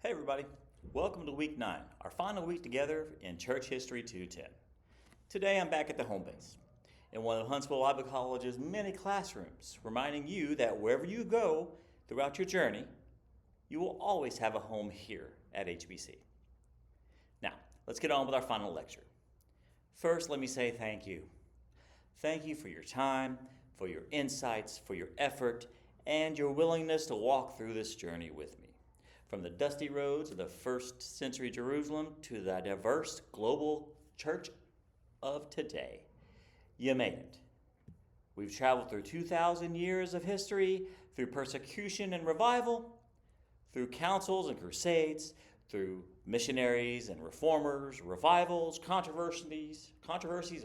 Hey everybody, welcome to week 9, our final week together in Church History 210. Today I'm back at the home base, in one of Huntsville Bible College's many classrooms, reminding you that wherever you go throughout your journey, you will always have a home here at HBC. Now, let's get on with our final lecture. First, let me say thank you. Thank you for your time, for your insights, for your effort, and your willingness to walk through this journey with me. From the dusty roads of the first century Jerusalem to the diverse global church of today, you made it. We've traveled through 2,000 years of history, through persecution and revival, through councils and crusades, through missionaries and reformers, revivals, controversies,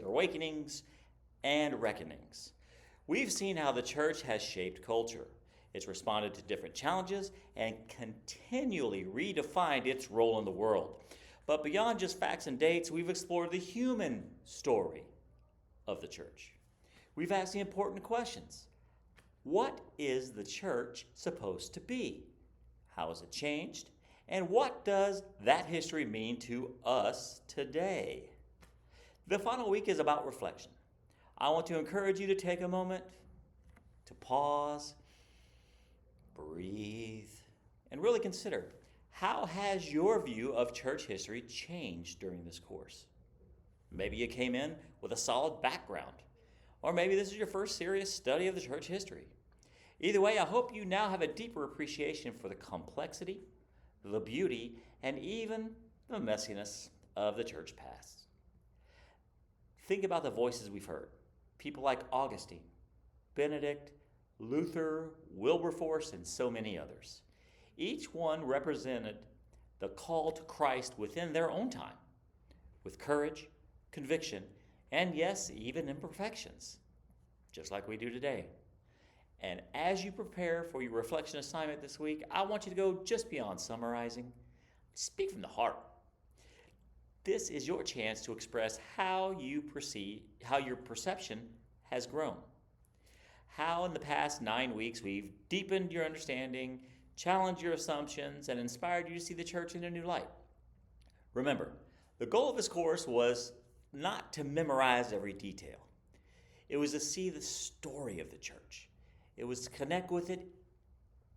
awakenings, and reckonings. We've seen how the church has shaped culture. It's responded to different challenges and continually redefined its role in the world. But beyond just facts and dates, we've explored the human story of the church. We've asked the important questions. What is the church supposed to be? How has it changed? And what does that history mean to us today? The final week is about reflection. I want to encourage you to take a moment to pause, breathe, and really consider, how has your view of church history changed during this course? Maybe you came in with a solid background, or maybe this is your first serious study of the church history. Either way, I hope you now have a deeper appreciation for the complexity, the beauty, and even the messiness of the church past. Think about the voices we've heard. People like Augustine, Benedict, Luther, Wilberforce, and so many others. Each one represented the call to Christ within their own time, with courage, conviction, and yes, even imperfections, just like we do today. And as you prepare for your reflection assignment this week, I want you to go just beyond summarizing. Speak from the heart. This is your chance to express how your perception has grown. How in the past 9 weeks we've deepened your understanding, challenged your assumptions, and inspired you to see the church in a new light. Remember, the goal of this course was not to memorize every detail. It was to see the story of the church. It was to connect with it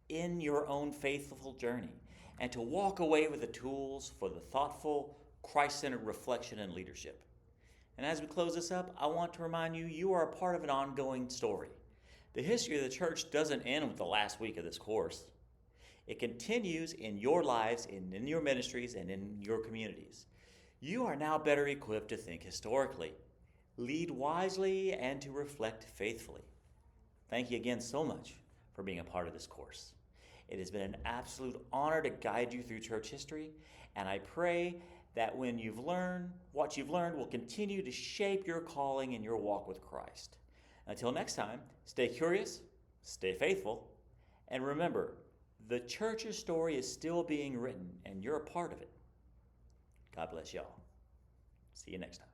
in your own faithful journey, and to walk away with the tools for the thoughtful, Christ-centered reflection and leadership. And as we close this up, I want to remind you, you are a part of an ongoing story. The history of the church doesn't end with the last week of this course. It continues in your lives, in your ministries, and in your communities. You are now better equipped to think historically, lead wisely, and to reflect faithfully. Thank you again so much for being a part of this course. It has been an absolute honor to guide you through church history, and I pray that what you've learned will continue to shape your calling and your walk with Christ. Until next time, stay curious, stay faithful, and remember, the church's story is still being written, and you're a part of it. God bless y'all. See you next time.